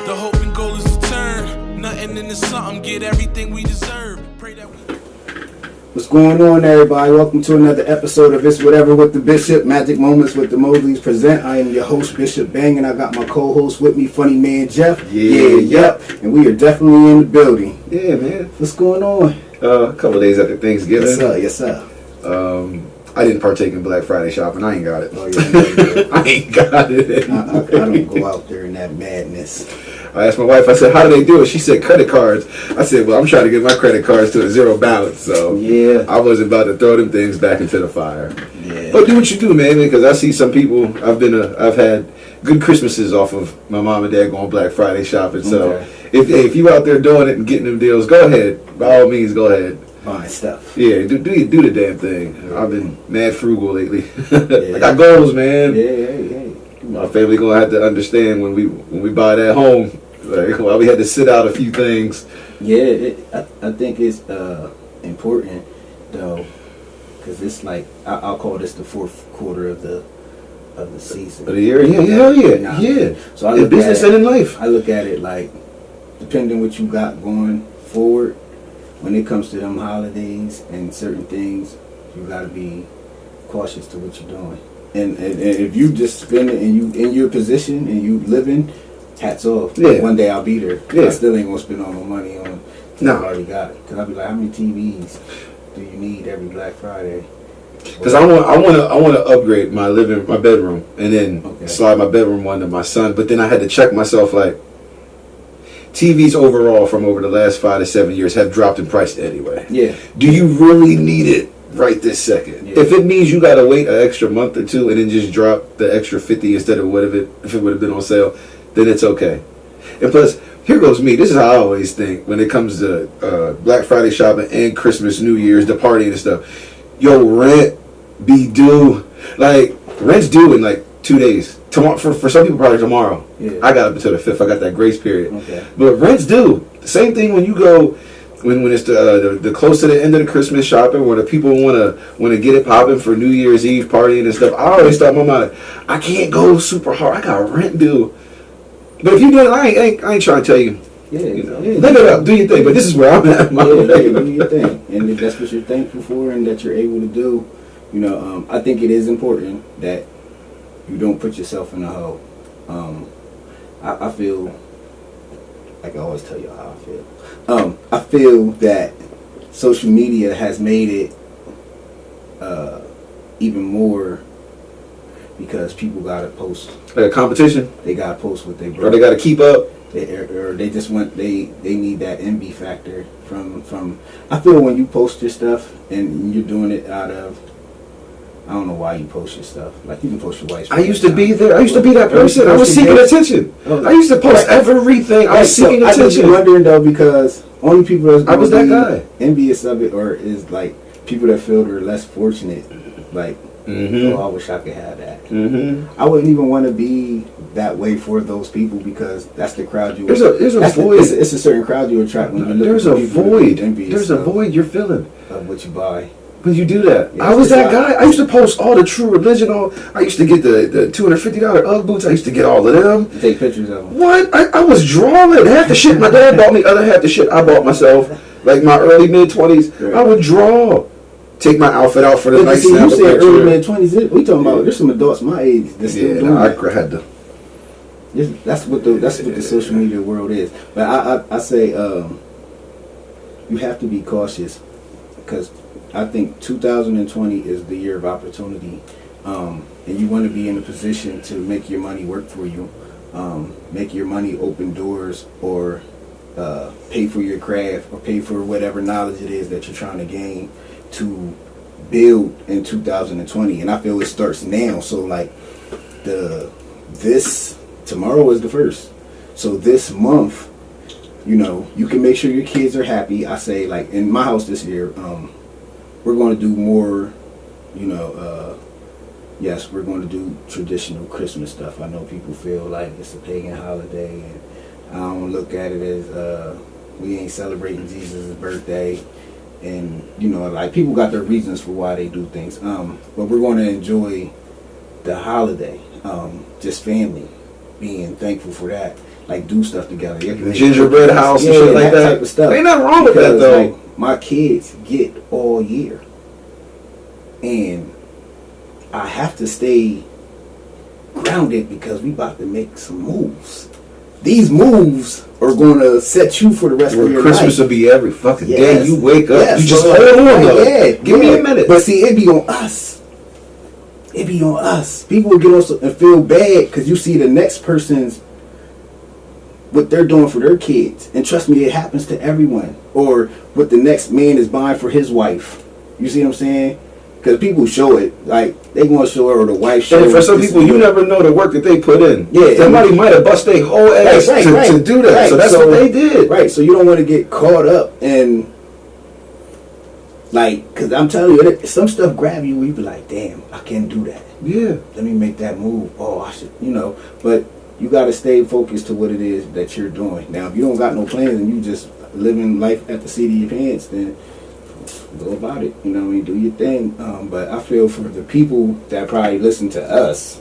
The hope and goal is to turn nothing into something, get everything we deserve. Pray that we... What's going on, everybody? Welcome to another episode of It's Whatever with the Bishop, Magic Moments with the Mosleys present. I am your host, Bishop Bang, and I got my co-host with me, Funny Man Jeff. Yep. And we are definitely in the building. Yeah, man. What's going on? A couple of days after Thanksgiving. Yes, sir. I didn't partake in Black Friday shopping. I ain't got it. Oh, yeah. I ain't got it. I don't go out there in that madness. I asked my wife, I said, how do they do it? She said, credit cards. I said, well, I'm trying to get my credit cards to a zero balance. So yeah, I wasn't about to throw them things back into the fire. Yeah. But do what you do, man, because I see some people, I've had good Christmases off of my mom and dad going Black Friday shopping. So if you out there doing it and getting them deals, go ahead. By all means, go ahead. Buying stuff. Yeah, do the damn thing. I've been mad frugal lately. Yeah. I got goals, man. Yeah. My family gonna have to understand when we buy that home. Like, well, we had to sit out a few things. Yeah, I think it's important though, because it's like I'll call this the fourth quarter of the season. Of the year, yeah. So I in look business at it, and in life. I look at it like, depending what you got going forward, when it comes to them holidays and certain things, you gotta be cautious to what you're doing. And if you just spend it and you in your position and you living, hats off. Yeah. One day I'll be there. Yeah. I still ain't gonna spend all my money on what I already got. Cause I'll be like, how many TVs do you need every Black Friday? Because I want to upgrade my bedroom, and then slide my bedroom one to my son. But then I had to check myself, like, TVs overall from over the last 5 to 7 years have dropped in price anyway. Yeah. Do you really need it right this second? Yeah. If it means you gotta wait an extra month or two and then just drop the extra 50 instead of if it would have been on sale, then it's okay. And plus, here goes me. This is how I always think when it comes to Black Friday shopping and Christmas, New Year's, the party and stuff. Yo, rent be due. Like, rent's due in like 2 days. Tomorrow, for some people, probably tomorrow. Yeah. I got up until the 5th. I got that grace period. Okay. But rent's due. The same thing when you go, when it's the close to the end of the Christmas shopping, where the people want to get it popping for New Year's Eve partying and stuff. I always thought in my mind, I can't go super hard. I got rent due. But if you do it, I ain't trying to tell you. Yeah, Live it up, do your thing. But this is where I'm at. Do your thing, and if that's what you're thankful for and that you're able to do, I think it is important that you don't put yourself in a hole. I feel like I always tell you how I feel. I feel that social media has made it even more because people gotta post. Like a competition. They gotta post what they brought. Or they gotta keep up. Or they just want they need that envy factor from. I feel when you post your stuff and you're doing it out of, I don't know why you post your stuff. Like, you can post your wife's. I used to be there. I used to be that person. I was seeking attention. I used to post everything. I was seeking attention. I was wondering though, because only people that's I was that guy envious of it, or is like people that feel they're less fortunate. Like, oh, I wish I could have that. I wouldn't even want to be that way for those people, because that's the crowd you. There's a void. It's a certain crowd you attract when you look. There's a void. There's a void you're feeling of what you buy. When you do that, Yeah, I was that guy. I used to post all the True Religion. I used to get the $250 UGG boots. I used to get all of them. Take pictures of them. What? I was drawing half the shit my dad bought me. Other half the shit I bought myself. Like my early mid-20s, I would draw. Take my outfit out for the night. See, you said early mid-20s. We talking about there's some adults my age that still doing that. I had to. That's what the social media world is. But I say you have to be cautious, because I think 2020 is the year of opportunity, and you want to be in a position to make your money work for you, make your money open doors, or pay for your craft, or pay for whatever knowledge it is that you're trying to gain to build in 2020. And I feel it starts now. So like tomorrow is the 1st. So this month, you can make sure your kids are happy. I say, like, in my house this year, we're going to do more, yes, we're going to do traditional Christmas stuff. I know people feel like it's a pagan holiday, and I don't look at it as we ain't celebrating Jesus' birthday. And, like, people got their reasons for why they do things. But we're going to enjoy the holiday, just family, being thankful for that. like do stuff together. You can make gingerbread house and shit like that. Type of stuff. Ain't nothing wrong with that though. Like, my kids get all year, and I have to stay grounded because we about to make some moves. These moves are going to set you for the rest of your Christmas life. will be every fucking Yes. day you wake up. Yes, You just bro. hold on though. Yeah, Give me a minute. But see, it be on us. It be on us. People will get on and feel bad because you see the next person's what they're doing for their kids, and trust me, it happens to everyone. Or what the next man is buying for his wife. You see what I'm saying? Because people show it, like they gonna show her or the wife show. And for some this people, and you that. never know the work that they put in. Yeah, somebody might have bust their whole ass to do that. Right. So that's what they did. Right. So you don't want to get caught up in, like, because I'm telling you, some stuff grab you where you be like, damn, I can't do that. Yeah. Let me make that move. Oh, I should, But you got to stay focused to what it is that you're doing. Now, if you don't got no plans and you just living life at the seat of your pants, then go about it. You know what I mean? Do your thing. But I feel for the people that probably listen to us,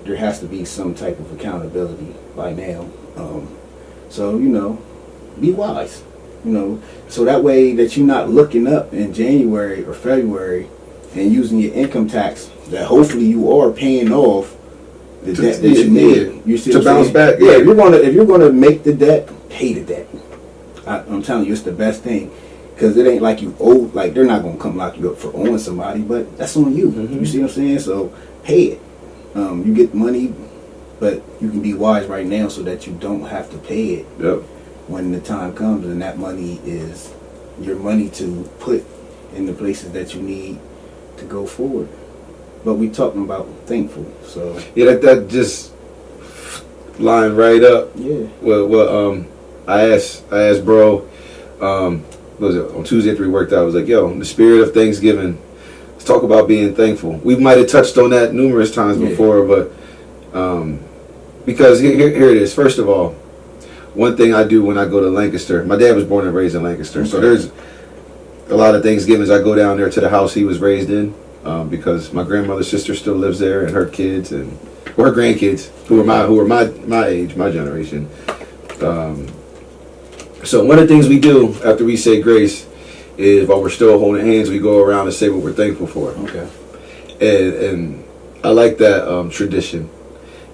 there has to be some type of accountability by now. So, be wise. So that way that you're not looking up in January or February and using your income tax that hopefully you are paying off the debt that you made. You see to what I'm bounce saying? back. Yeah, if you're gonna make the debt, pay the debt. I'm telling you, it's the best thing. Because it ain't like you owe, like they're not going to come lock you up for owing somebody, but that's on you. Mm-hmm. You see what I'm saying? So pay it. You get money, but you can be wise right now so that you don't have to pay it when the time comes, and that money is your money to put in the places that you need to go forward. But we talking about thankful, so Yeah, that just line right up. yeah. Well, I asked bro, what was it, on Tuesday after we worked out, I was like, yo, in the spirit of Thanksgiving, let's talk about being thankful. We might have touched on that numerous times before, but because here it is. First of all, one thing I do when I go to Lancaster, my dad was born and raised in Lancaster, so there's a lot of Thanksgivings I go down there to the house he was raised in, because my grandmother's sister still lives there, and her kids and her grandkids who are my age, my generation. So one of the things we do after we say grace is while we're still holding hands, we go around and say what we're thankful for. Okay. And I like that tradition.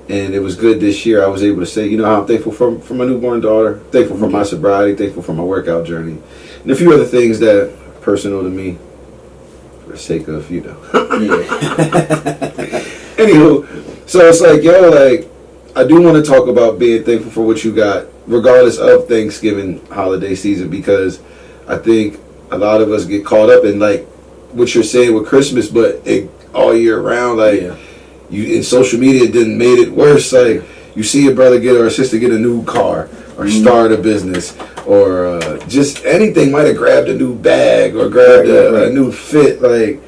And it was good this year. I was able to say, how I'm thankful for my newborn daughter, thankful for my sobriety, thankful for my workout journey, and a few other things that are personal to me for the sake of, Yeah. Anywho, so it's like, I do want to talk about being thankful for what you got, regardless of Thanksgiving holiday season, because I think a lot of us get caught up in like what you're saying with Christmas, but all year round, you in social media didn't made it worse. Like you see a brother get or a sister get a new car or start a business or just anything, might have grabbed a new bag or grabbed a new fit, like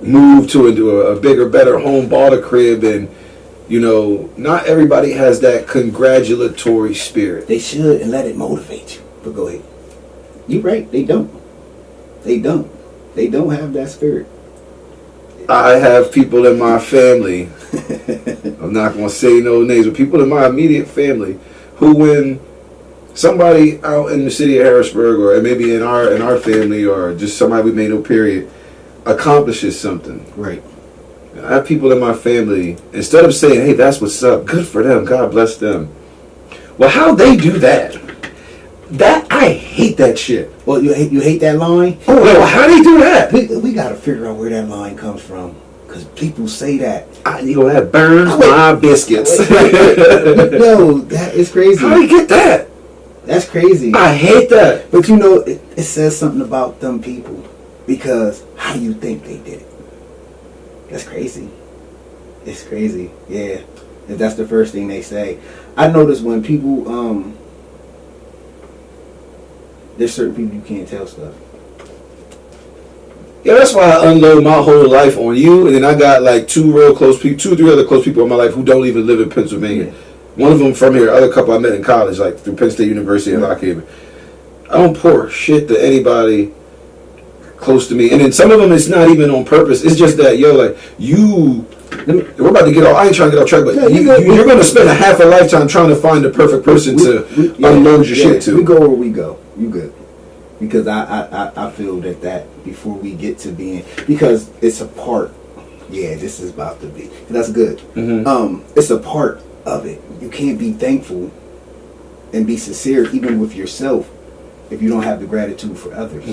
moved into a bigger, better home, bought a crib, and not everybody has that congratulatory spirit. They should, and let it motivate you. But go ahead. You're right. They don't. They don't have that spirit. I have people in my family, I'm not going to say no names, but people in my immediate family who, when somebody out in the city of Harrisburg or maybe in our family or just somebody we may know, period, accomplishes something. Right. I have people in my family, instead of saying, hey, that's what's up, good for them, God bless them. Well, how they do that? I hate that shit. Well, you hate that line? Oh, well, how they do that? We got to figure out where that line comes from. Because people say that. That burns my biscuits. No, that is crazy. How do you get that? That's crazy. I hate that. But it says something about them people. Because how do you think they did it? That's crazy. It's crazy. Yeah. If that's the first thing they say. I notice when people, there's certain people you can't tell stuff. Yeah, that's why I unload my whole life on you, and then I got like 2 or 3 other close people in my life who don't even live in Pennsylvania. Yeah. One of them from here, the other couple I met in college, like through Penn State University in Lock Haven. I don't pour shit to anybody close to me, and then some of them it's not even on purpose. It's just that you we're about to get off. I ain't trying to get off track, but you're going to spend a half a lifetime trying to find the perfect person to unload your shit to. We go where we go. You good? Because I feel that before we get to being, because it's a part. Yeah, this is about to be. That's good. It's a part of it. You can't be thankful and be sincere even with yourself if you don't have the gratitude for others.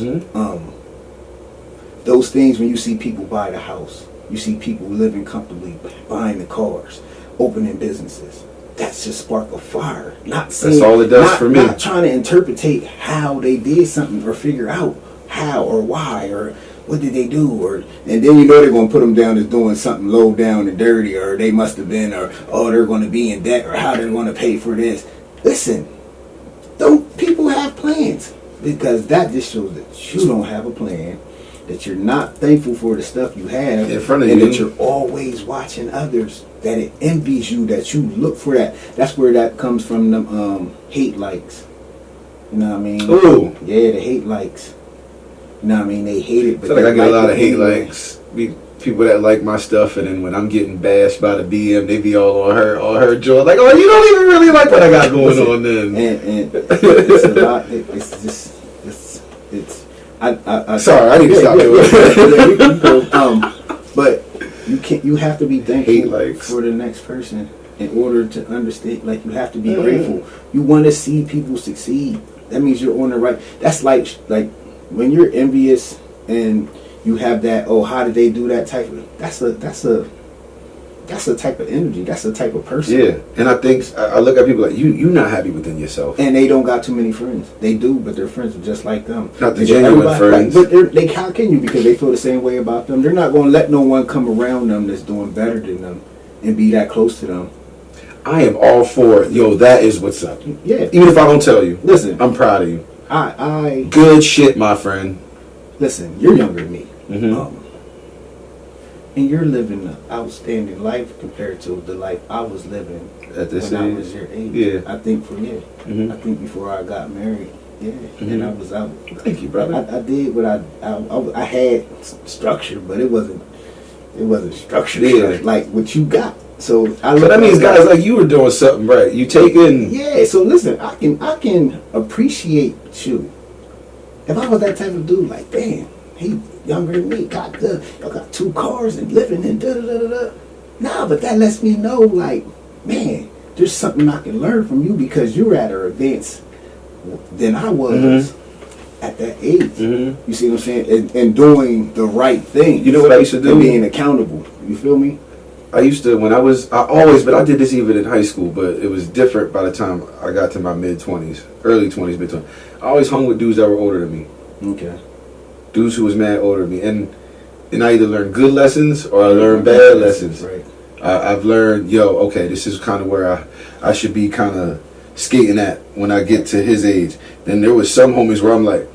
Those things, when you see people buy the house, you see people living comfortably, buying the cars, opening businesses, that's just spark a fire. Not saying, that's all it does for me. Not trying to interpretate how they did something or figure out how or why or what did they do, and then you know they're going to put them down as doing something low down and dirty, or they must have been, or they're going to be in debt, or how they're going to pay for this. Listen, don't people have plans? Because that just shows that you don't have a plan, that you're not thankful for the stuff you have in front of and you, that you're always watching others, that it envies you, that you look for that. That's where that comes from, them hate likes. You know what I mean? Ooh. Yeah, the hate likes. You know what I mean? They hate it. But I feel like I get a lot of hate likes. People that like my stuff, and then when I'm getting bashed by the BM, they be all on her joy. Like, oh, you don't even really like what I got going on then. And it's a lot. It's just, it's. Sorry, I need to stop doing. But you can't. You have to be thankful for the next person in order to understand. Like, you have to be grateful. You want to see people succeed. That means you're on the right. That's like when you're envious and you have that, oh, how did they do that type of, that's a type of energy. That's a type of person. Yeah, and I think I look at people like you're not happy within yourself, and they don't got too many friends. They do, but their friends are just like them. Not the genuine friends. Like, but they how can you? Because they feel the same way about them. They're not going to let no one come around them that's doing better than them and be that close to them. I am all for that is what's up. Yeah. Even if I don't tell you, listen, I'm proud of you. I good shit, my friend. Listen, you're younger than me. And you're living an outstanding life compared to the life I was living at this when age. I was your age. Yeah. I think I think before I got married, and I was out. Thank you, brother. I did what I had structure, but it wasn't structured like what you got. So that means guys like you were doing something right. You taking So listen, I can appreciate you. If I was that type of dude, like, damn, he younger than me, y'all got 2 cars and living and da-da-da-da-da. Nah, but that lets me know, like, man, there's something I can learn from you because you're at an advance than I was at that age. You see what I'm saying? And doing the right thing. You know what I used to do? And being accountable. You feel me? I used to, but I did this even in high school, but it was different by the time I got to my mid-20s, early 20s, mid-20s. I always hung with dudes that were older than me. Okay. Dudes who was mad older than me. And I either learned good lessons or I learned bad lessons. Right. I've learned, okay, this is kind of where I should be kind of skating at when I get to his age. Then there was some homies where I'm like,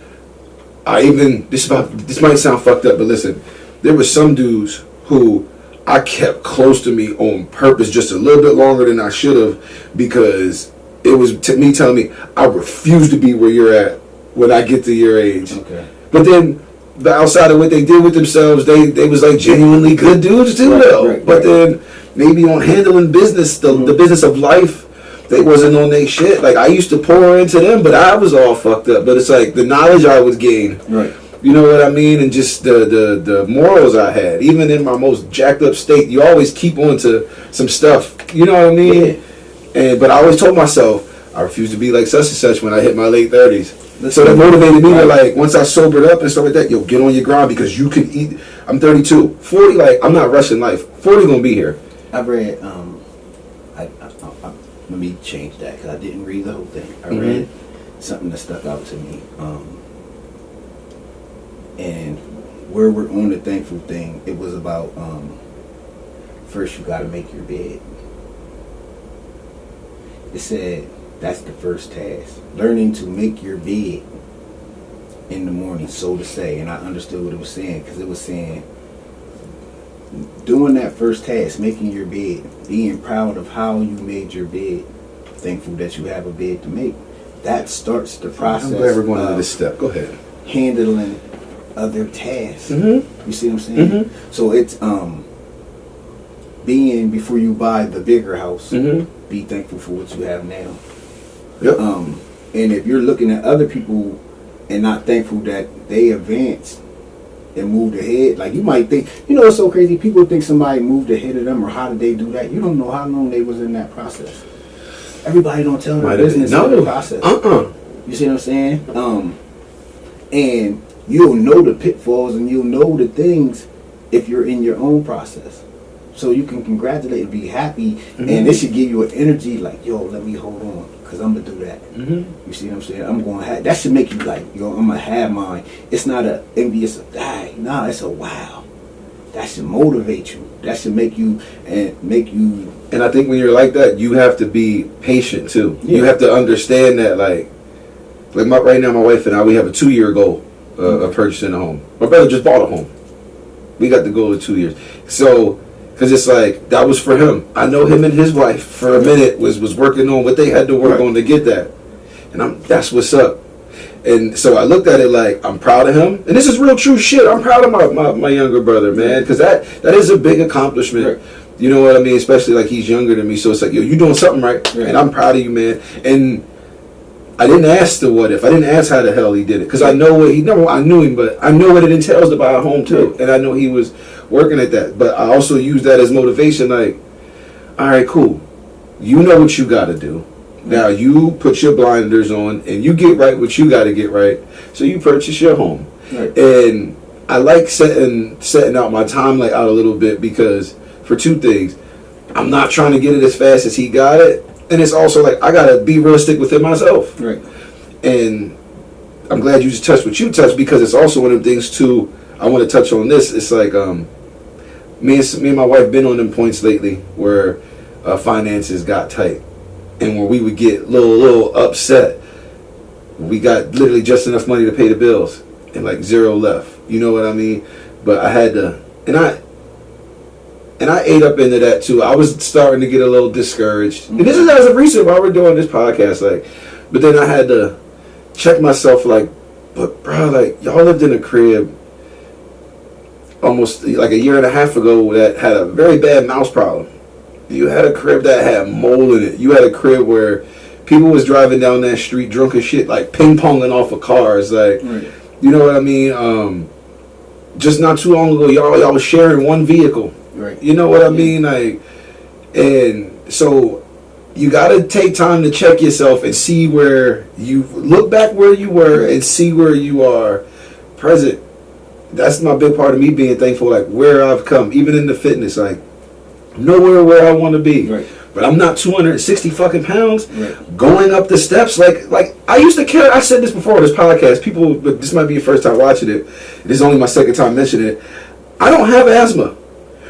this might sound fucked up, but listen, there was some dudes who I kept close to me on purpose just a little bit longer than I should have, because it was me telling me I refuse to be where you're at when I get to your age. Okay. But then the outside of what they did with themselves, they was like genuinely good dudes too, though. Right. But then maybe on handling business, the business of life, they wasn't on their shit. Like, I used to pour into them, but I was all fucked up. But it's like the knowledge I would gain. Right. You know what I mean? And just the morals I had. Even in my most jacked up state, you always keep on to some stuff. You know what I mean? Yeah. But I always told myself, I refuse to be like such and such when I hit my late 30s. So that motivated me to, like, once I sobered up and stuff like that, get on your grind because you can eat. I'm 32. 40, like, I'm not rushing life. 40 gonna be here. I read, let me change that because I didn't read the whole thing. I read something that stuck out to me. And where we're on the thankful thing, it was about first you got to make your bed. It said that's the first task, learning to make your bed in the morning, so to say. And I understood what it was saying, because it was saying doing that first task, making your bed, being proud of how you made your bed, thankful that you have a bed to make. That starts the process. I'm glad we're going to this step. Go ahead. Handling other tasks. You see what I'm saying? So it's being before you buy the bigger house. Mm-hmm. Be thankful for what you have now. Yep. And if you're looking at other people and not thankful that they advanced and moved ahead, like you might think, it's so crazy. People think somebody moved ahead of them, or how did they do that? You don't know how long they was in that process. Everybody don't tell their business in the process. You see what I'm saying? And you'll know the pitfalls and you'll know the things if you're in your own process. So you can congratulate and be happy, and it should give you an energy like, yo, let me hold on, because I'm going to do that. You see what I'm saying? I'm going to have, that should make you like, yo, I'm going to have mine. It's not a envious, nah, it's a wow. That should motivate you. That should make you. And I think when you're like that, you have to be patient too. Yeah. You have to understand that, like right now, my wife and I, we have a 2-year goal of purchasing a home. My brother just bought a home. We got the goal of 2 years. So, because it's like, that was for him. I know him and his wife for a minute was working on what they had to work on to get that. And that's what's up. And so I looked at it like, I'm proud of him. And this is real true shit. I'm proud of my younger brother, man. Because that is a big accomplishment. Right. You know what I mean? Especially like he's younger than me. So it's like, yo, you're doing something right. And I'm proud of you, man. And I didn't ask the what if. I didn't ask how the hell he did it. Because I know what I knew him, but I know what it entails to buy a home too. And I know he was working at that. But I also use that as motivation. Like, all right, cool. You know what you got to do. Now you put your blinders on and you get right what you got to get right. So you purchase your home. Right. And I like setting out my time out a little bit, because for two things. I'm not trying to get it as fast as he got it. And it's also like, I got to be realistic within myself. Right. And I'm glad you just touched what you touched, because it's also one of the things too, I want to touch on this. It's like, me and my wife been on them points lately where finances got tight. And where we would get a little upset. We got literally just enough money to pay the bills and like zero left. You know what I mean? But I had to, and I ate up into that too. I was starting to get a little discouraged. And this is as of recent while we're doing this podcast. But then I had to check myself but bro, y'all lived in a crib almost like a year and a half ago that had a very bad mouse problem. You had a crib that had mold in it. You had a crib where people was driving down that street drunk as shit, like ping-ponging off of cars. You know what I mean? Just not too long ago, y'all was sharing one vehicle. Right. You know what I mean? And so you got to take time to check yourself and see where you look back where you were and see where you are present. That's my big part of me being thankful, where I've come, even in the fitness, nowhere where I want to be. Right. But I'm not 260 fucking pounds going up the steps like I used to carry. I said this before on this podcast. People, but this might be your first time watching it. This is only my second time mentioning it. I don't have asthma,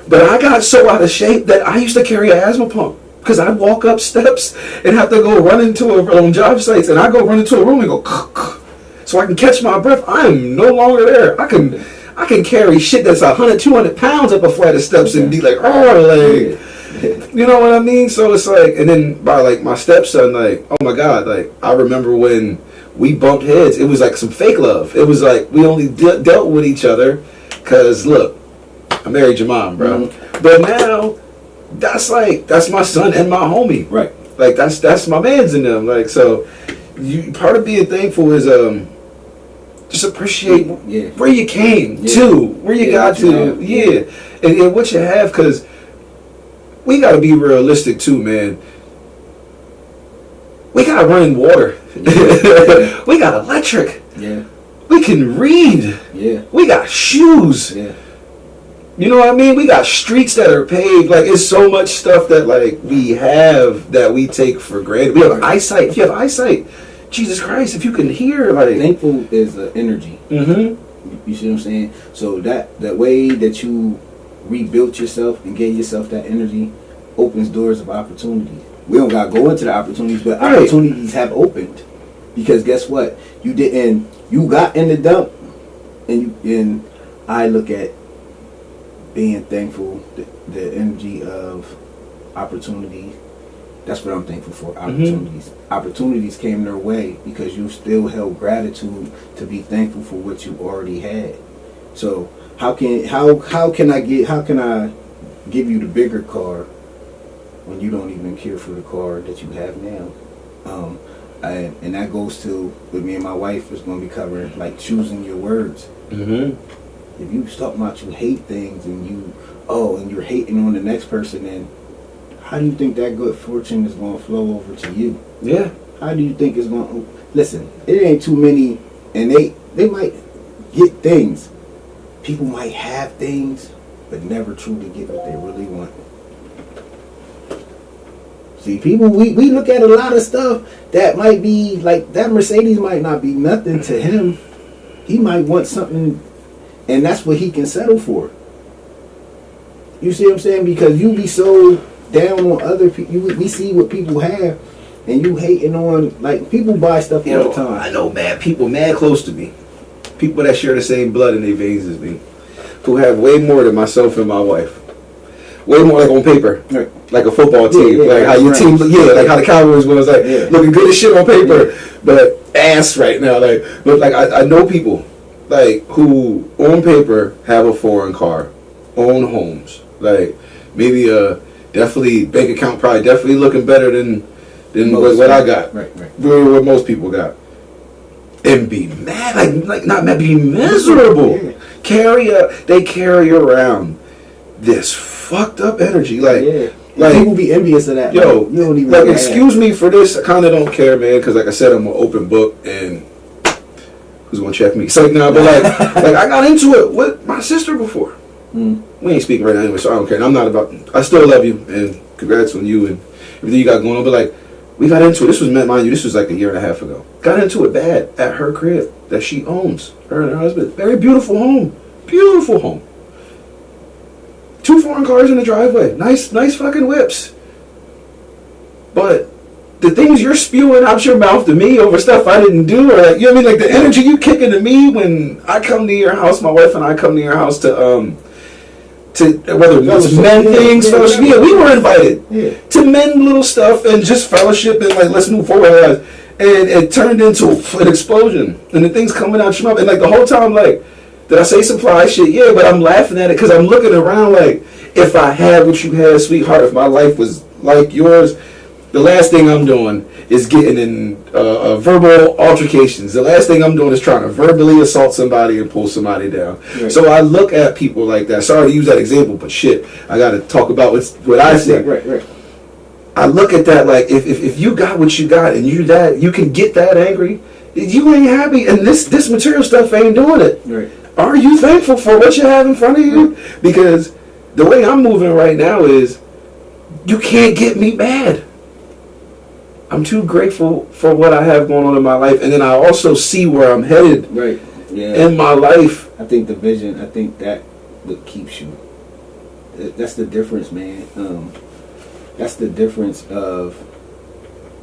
but I got so out of shape that I used to carry an asthma pump, because I'd walk up steps and have to go run into on job sites, and I go run into a room and go so I can catch my breath. I am no longer there. I can carry shit that's 100, 200 pounds up a flight of steps and be like, you know what I mean? So it's and then by my stepson, oh my God, I remember when we bumped heads, it was some fake love. It was we only dealt with each other because, look, I married your mom, bro. Mm-hmm. But now, that's my son and my homie. Right. That's my man's in them. So, part of being thankful is, just appreciate where you came to, where you got to, and what you have, because we got to be realistic too, man. We got running water. Yeah. We got electric. Yeah. We can read. Yeah. We got shoes. Yeah. You know what I mean? We got streets that are paved. It's so much stuff that we have that we take for granted. We have eyesight. If you have eyesight, Jesus Christ, if you can hear, thankful is energy. Mm-hmm. You see what I'm saying? So that way that you rebuilt yourself and gave yourself that energy opens doors of opportunities. We don't gotta go into the opportunities, but opportunities have opened. Because guess what? You got in the dump, and I look at being thankful, the energy of opportunity. That's what I'm thankful for. Opportunities. Mm-hmm. Opportunities came their way because you still held gratitude to be thankful for what you already had. So how can I give you the bigger car when you don't even care for the car that you have now. And that goes to, with me and my wife is going to be covering, like, choosing your words. Mm-hmm. If you talk about you hate things and you're hating on the next person, then how do you think that good fortune is going to flow over to you? Yeah. How do you think it's going to... Listen, it ain't too many, and they might get things. People might have things, but never truly get what they really want. See, people, we look at a lot of stuff that might be, like, that Mercedes might not be nothing to him. He might want something, and that's what he can settle for. You see what I'm saying? Because you be so down on other people. We see what people have, and you hating on, like, people buy stuff all the time. I know people mad close to me. People that share the same blood in their veins as me. Who have way more than myself and my wife. Way more, like, on paper. Right. Like a football team. Like how your team, like how the Cowboys was, like, looking good as shit on paper, but ass right now. Like, but, like, I know people, like, who on paper have a foreign car, own homes, like, maybe definitely bank account probably definitely looking better than what I got. Right. What most people got. And be mad, like not mad, be miserable. Yeah. They carry around this fucked up energy, like people be envious of that. Yo, like, you don't even like, excuse me for this. I kind of don't care, man, because, like I said, I'm an open book, and who's gonna check me? It's like, nah, but like I got into it with my sister before. We ain't speaking right now anyway, so I don't care. And I'm not about. I still love you, and congrats on you and everything you got going on. But, like, we got into it. This was, mind you, this was like a year and a half ago. Got into it bad at her crib that she owns. Her and her husband. Very beautiful home. Beautiful home. 2 foreign cars in the driveway. Nice fucking whips. But the things you're spewing out your mouth to me over stuff I didn't do, or, like, you know what I mean? Like, the energy you kicking to me when I come to your house, my wife and I come to your house to whether it's men things, fellowship. Yeah, we were invited to men little stuff and just fellowship and, like, let's move forward. And it turned into an explosion. And the things coming out your mouth. And, like, the whole time, like, did I say some fly shit? Yeah, but I'm laughing at it because I'm looking around like, if I had what you had, sweetheart, if my life was like yours, the last thing I'm doing is getting in verbal altercations. The last thing I'm doing is trying to verbally assault somebody and pull somebody down. Right. So I look at people like that. Sorry to use that example, but shit, I got to talk about what I say. Right. I look at that like, if you got what you got and you can get that angry, you ain't happy, and this material stuff ain't doing it. Right. Are you thankful for what you have in front of you? Because the way I'm moving right now is, you can't get me mad. I'm too grateful for what I have going on in my life, and then I also see where I'm headed in my life. I think the vision, I think that what keeps you. That's the difference, man. That's the difference of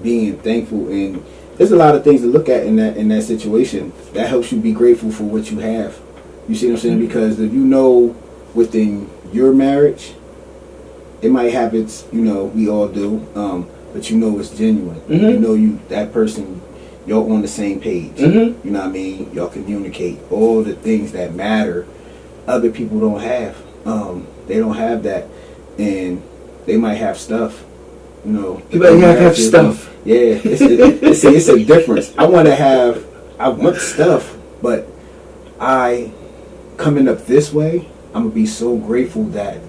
being thankful, and there's a lot of things to look at in that situation that helps you be grateful for what you have. You see what I'm saying? Because if you know within your marriage, it might have its, we all do, but you know it's genuine. You know that person, y'all on the same page. You know what I mean? Y'all communicate all the things that matter. Other people don't have. They don't have that, and they might have stuff. You might have stuff. Yeah, it's a difference. I want stuff, but coming up this way, I'm gonna be so grateful that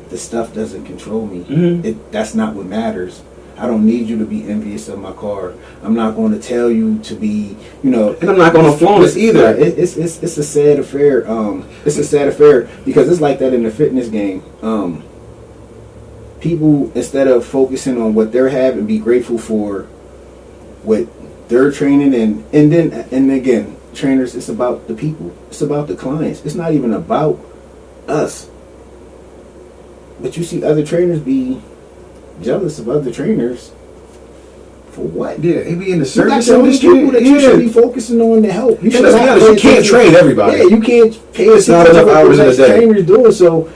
the stuff doesn't control me. That's not what matters. I don't need you to be envious of my car. I'm not going to tell you to be, and I'm not going to flaunt it either. It's a sad affair. It's a sad affair because it's like that in the fitness game. People, instead of focusing on what they're having, be grateful for what they're training, and again, trainers, it's about the people. It's about the clients. It's not even about us. But you see other trainers be jealous of other trainers. For what? Yeah, he be in the service industry. People that you should be focusing on to help. You can't train everybody. Yeah, you can't pay attention to what the trainers doing. So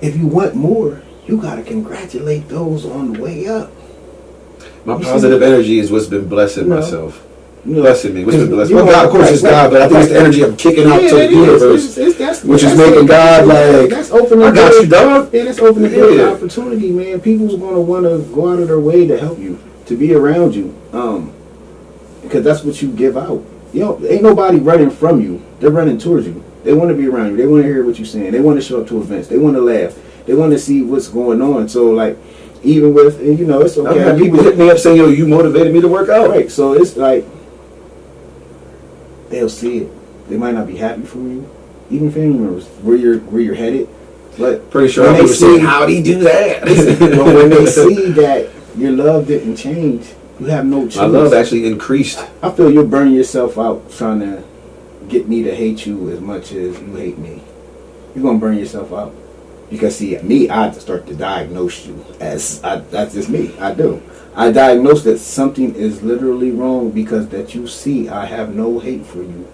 if you want more, you gotta congratulate those on the way up. My positive energy is what's been blessing myself. blessing me. What's the blessing? Well, God, of course, it's God, but I think it's the energy I'm kicking out to the universe, which is making God like, that's open. I got you, dog. Yeah, that's open the opportunity, man. People's gonna want to go out of their way to help you, to be around you, because that's what you give out. Ain't nobody running from you. They're running towards you. They want to be around you. They want to hear what you're saying. They want to show up to events. They want to laugh. They want to see what's going on. So like, even with, and it's okay. I've had people hit me up saying, "Yo, you motivated me to work out." Right. So it's like, they'll see it. They might not be happy for you, even family members, where you're headed. But pretty sure they say, "How'd he do that?" But when they see that your love didn't change, you have no choice. My love actually increased. I feel you're burning yourself out trying to get me to hate you as much as you hate me. You're gonna burn yourself out. Because see, me, I start to diagnose you as that's just me. I do. I diagnose that something is literally wrong because that you see I have no hate for you.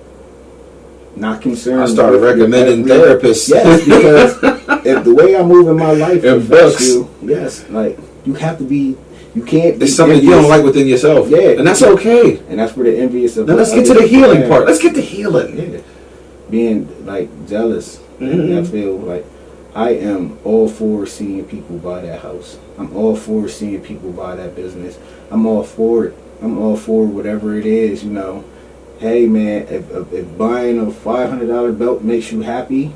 Not concerned. I started recommending therapists. Yes, because if the way I move in my life affects you, yes, like you have to be. You can't. There's something envious. You don't like within yourself. Yeah, and that's okay. And that's where the envious of. Now let's get to the healing part. Let's get to healing. Yeah. Being like jealous. Mm-hmm. I feel like I am all for seeing people buy that house. I'm all for seeing people buy that business. I'm all for it. I'm all for whatever it is. Hey man, if buying a $500 belt makes you happy,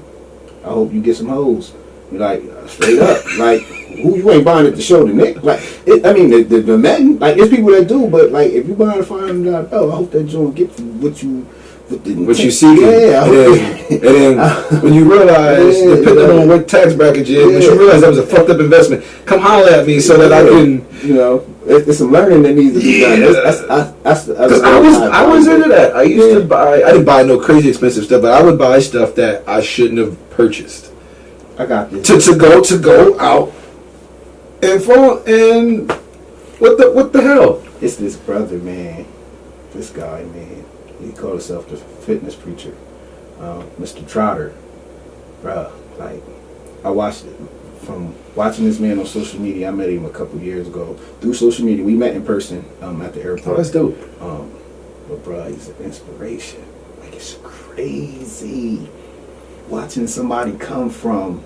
I hope you get some hoes. Like straight up, like who you ain't buying it to show the Nick? Like the men, like it's people that do, but like if you buying a $500 belt, I hope that joint get what you see. Yeah, and then when you realize, depending on what tax bracket you're in, when you realize that was a fucked up investment, come holler at me so that I can. It's some learning that needs to be done. Because I was into that. I used to buy. I didn't buy no crazy expensive stuff, but I would buy stuff that I shouldn't have purchased. I got this. To go out and fall and what the hell? It's this brother, man. This guy, man. He called himself the fitness preacher, Mr. Trotter. Bruh, like I watched it from watching this man on social media. I met him a couple years ago through social media. We met in person at the airport. Oh, that's dope. But bruh, he's an inspiration. Like it's crazy watching somebody come from.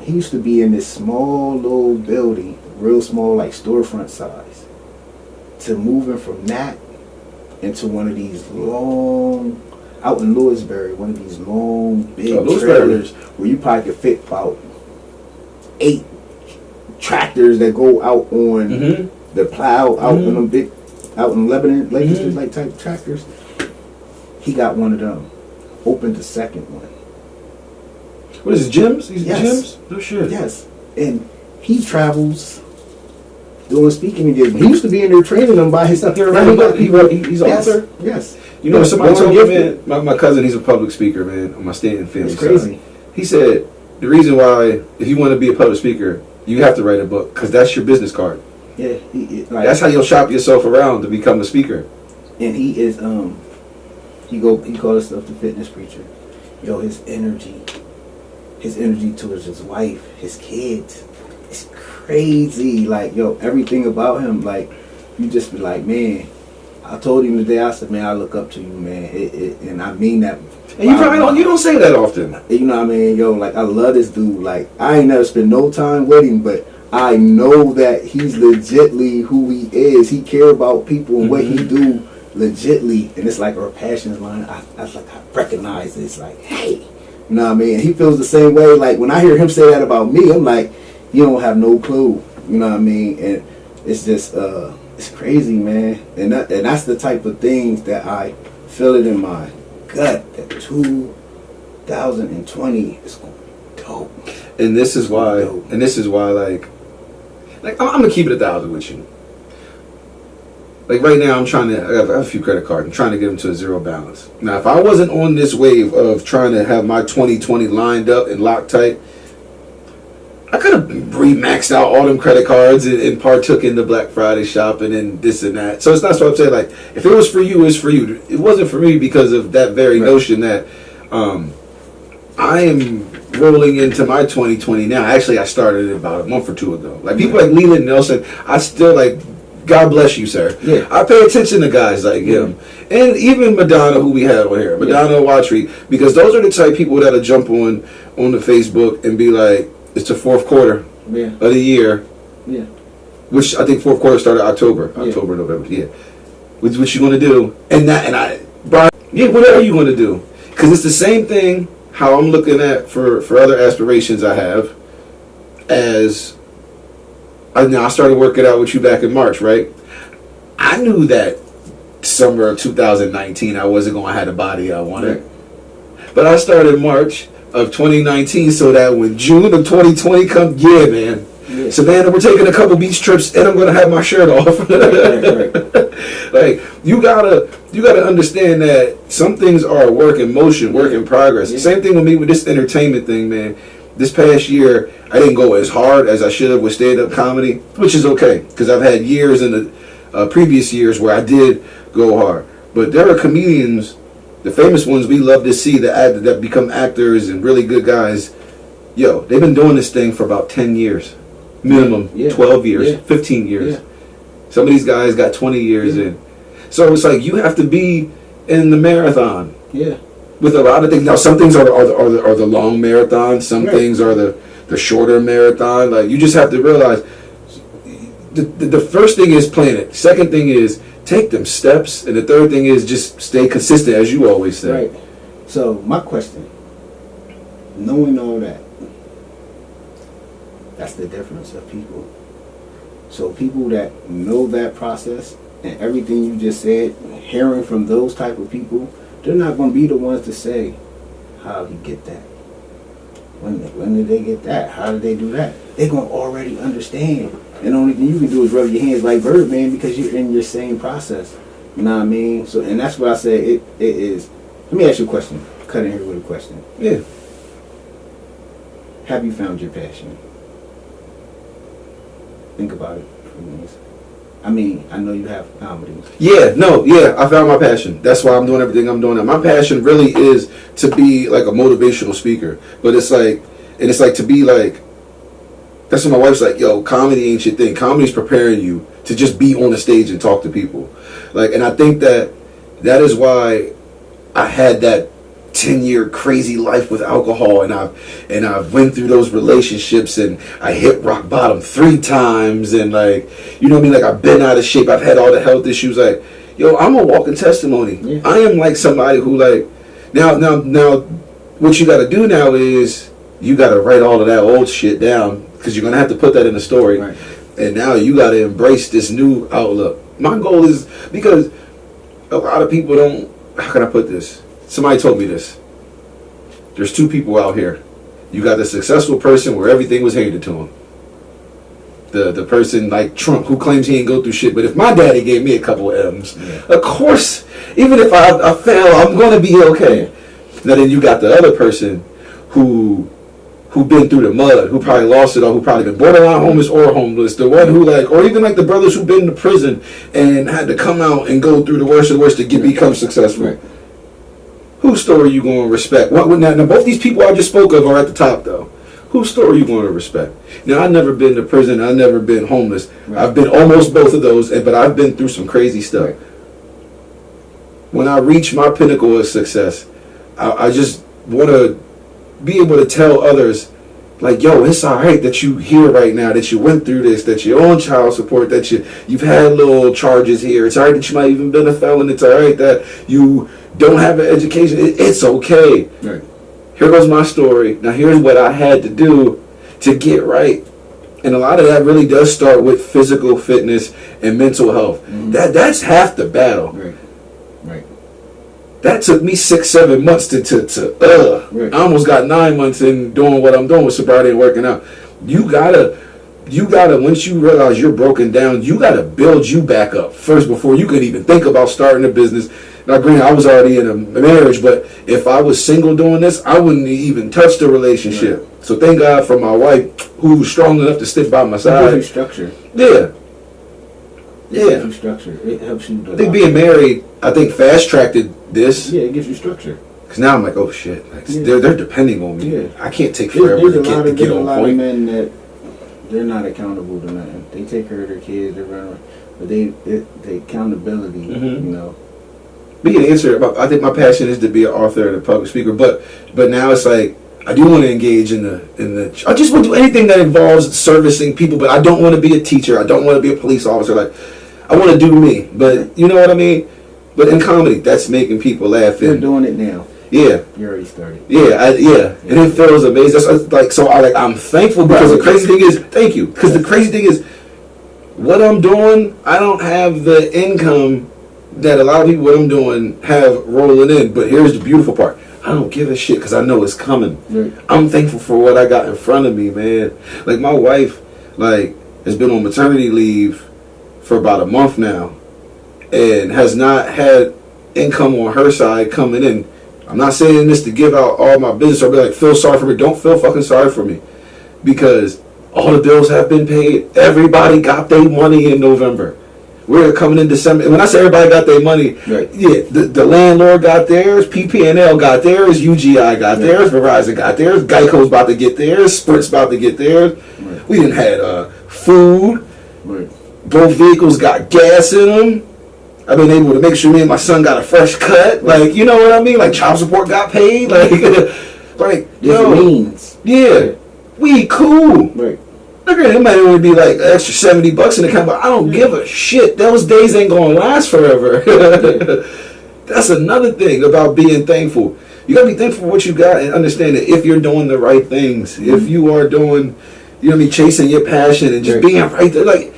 He used to be in this small little building, real small, like storefront size, to moving from that into one of these long, out in Lewisburg, one of these long, big trailers where you probably could fit about 8 tractors that go out on the plow, out in them big, out in Lebanon, Lakers, like type tractors. He got one of them. Opened the second one. What is it, gyms? Yes. Gyms? No shit. Yes. And he travels doing speaking engagements. He used to be in there training them by himself. He's an author? Yes. Somebody told me, man, my cousin, he's a public speaker, man, on my Stanton family side. It's crazy. He said, the reason why, if you want to be a public speaker, you have to write a book, because that's your business card. Yeah. That's how you'll shop yourself around to become a speaker. And he is, he called himself the fitness preacher. His energy towards his wife, his kids, it's crazy. Like, everything about him, like, you just be like, man. I told him today, I said, man, I look up to you, man. And I mean that. And you don't say that often. You know what I mean? Like, I love this dude. Like, I ain't never spent no time with him, but I know that he's legitly who he is. He care about people and what he do legitly. And it's like our passions line. I recognize this. Like, hey. You know what I mean? He feels the same way. Like, when I hear him say that about me, I'm like, you don't have no clue. You know what I mean? And it's just, it's crazy, man. And that's the type of things that I feel it in my gut that 2020 is going to be dope. And this is why, like I'm going to keep it 1,000 with you. Like right now, I have a few credit cards. I'm trying to get them to a zero balance. Now, if I wasn't on this wave of trying to have my 2020 lined up and locked tight, I could have re-maxed out all them credit cards and partook in the Black Friday shopping and this and that. So that's what I'm saying. Like, if it was for you, it's for you. It wasn't for me because of that very notion that I am rolling into my 2020 now. Actually, I started it about a month or two ago. Like, people like Leland Nelson, I still like God bless you, sir. Yeah. I pay attention to guys like him. And even Madonna, who we had on here. Madonna Watry. Because those are the type of people that'll jump on the Facebook and be like, it's the fourth quarter of the year. Yeah. Which I think fourth quarter started October, November. Yeah. What you gonna do? Brian, what are you gonna do? Because it's the same thing how I'm looking at for other aspirations I have. As I started working out with you back in March, right? I knew that summer of 2019 I wasn't gonna have the body I wanted, but I started March of 2019 so that when June of 2020 comes, man. Yeah. Savannah, we're taking a couple beach trips, and I'm gonna have my shirt off. Right. Like you gotta understand that some things are a work in motion, work in progress. The same thing with me with this entertainment thing, man. This past year, I didn't go as hard as I should have with stand-up comedy, which is okay because I've had years in the previous years where I did go hard. But there are comedians, the famous ones we love to see that become actors and really good guys. Yo, they've been doing this thing for about 10 years. Minimum, 12 years, 15 years. Yeah. Some of these guys got 20 years in. So it's like you have to be in the marathon. Yeah. With a lot of things. Now, some things are the long marathons. Some things are the shorter marathon. Like you just have to realize the first thing is plan it. Second thing is take them steps. And the third thing is just stay consistent, as you always say. Right. So my question, knowing all that, that's the difference of people. So people that know that process and everything you just said, hearing from those type of people, they're not going to be the ones to say, how did you get that? When did they get that? How did they do that? They're going to already understand. And the only thing you can do is rub your hands like Birdman because you're in your same process. You know what I mean? So, and that's what I say it is. Let me ask you a question. Cut in here with a question. Yeah. Have you found your passion? Think about it for a minute. I mean, I know you have comedy. I found my passion. That's why I'm doing everything I'm doing now. My passion really is to be like a motivational speaker. But it's like to be like, that's what my wife's like, yo, comedy ain't your thing. Comedy's preparing you to just be on the stage and talk to people. Like, and I think that is why I had that 10-year crazy life with alcohol, and I've went through those relationships, and I hit rock bottom 3 times, and like, you know what I mean? Like, I've been out of shape. I've had all the health issues. Like, yo, I'm a walking testimony. Yeah. I am like somebody who like, now, what you got to do now is you got to write all of that old shit down because you're gonna have to put that in the story, right. And now you got to embrace this new outlook. My goal is because a lot of people don't. How can I put this? Somebody told me this. There's 2 people out here. You got the successful person where everything was handed to him. The person like Trump who claims he ain't go through shit. But if my daddy gave me a couple of M's, of course, even if I fail, I'm going to be okay. Now then you got the other person who been through the mud, who probably lost it all, who probably been borderline homeless or homeless, the one who like, or even like the brothers who've been to prison and had to come out and go through the worst of the worst to become successful. Right. Whose story you going to respect? Now, both these people I just spoke of are at the top, though. Whose story you going to respect? Now, I've never been to prison. I've never been homeless. Right. I've been almost both of those, but I've been through some crazy stuff. Right. When I reach my pinnacle of success, I just want to be able to tell others, like, yo, it's all right that you here right now, that you went through this, that you're on child support, that you've had little charges here. It's all right that you might even been a felon. It's all right that you don't have an education. It's okay. Right. Here goes my story. Now here's what I had to do to get right. And a lot of that really does start with physical fitness and mental health. Mm-hmm. That's half the battle. Right. That took me 6-7 months to right. I almost got 9 months in doing what I'm doing with sobriety and working out. You gotta, once you realize you're broken down, you gotta build you back up first before you can even think about starting a business. Now, granted, I was already in a marriage, but if I was single doing this, I wouldn't even touch the relationship. Right. So thank God for my wife, who's strong enough to stick by my side. It gives you structure. Yeah. It gives you structure. It helps you. I think being married, I think fast-tracked this. Yeah, it gives you structure. Because now I'm like, oh shit, like, they're depending on me. Yeah. I can't take forever to get on point. There's a lot of men that they're not accountable to nothing. They take care of their kids. They run around. But the accountability, you know. We can answer. I think my passion is to be an author and a public speaker, but now it's like I do want to engage in the. I just want to do anything that involves servicing people, but I don't want to be a teacher. I don't want to be a police officer. Like I want to do me, but you know what I mean. But in comedy, that's making people laugh. You're doing it now. Yeah, you already started. Yeah, and it feels amazing. That's like so. I'm thankful because the crazy thing is, thank you. Because the crazy thing is, what I'm doing, I don't have the income that a lot of people what I'm doing have rolling in. But here's the beautiful part: I don't give a shit because I know it's coming. Right. I'm thankful for what I got in front of me, man. Like my wife, has been on maternity leave for about a month now, and has not had income on her side coming in. I'm not saying this to give out all my business or be like, feel sorry for me. Don't feel fucking sorry for me. Because all the bills have been paid. Everybody got their money in November. We're coming in December. And when I say everybody got their money, right. Yeah, the landlord got theirs, PPNL got theirs, UGI got theirs, Verizon got theirs, Geico's about to get theirs, Sprint's about to get theirs. Right. We didn't had food. Right. Both vehicles got gas in them. I've been able to make sure me and my son got a fresh cut. Like, you know what I mean? Like, child support got paid. Like, means. Yeah. We cool. Right. Okay, it might only be like an extra $70 in the account, but I don't give a shit. Those days ain't gonna last forever. That's another thing about being thankful. You gotta be thankful for what you got and understand that if you're doing the right things, if you are doing, you know what I mean, chasing your passion and just being right there. Like,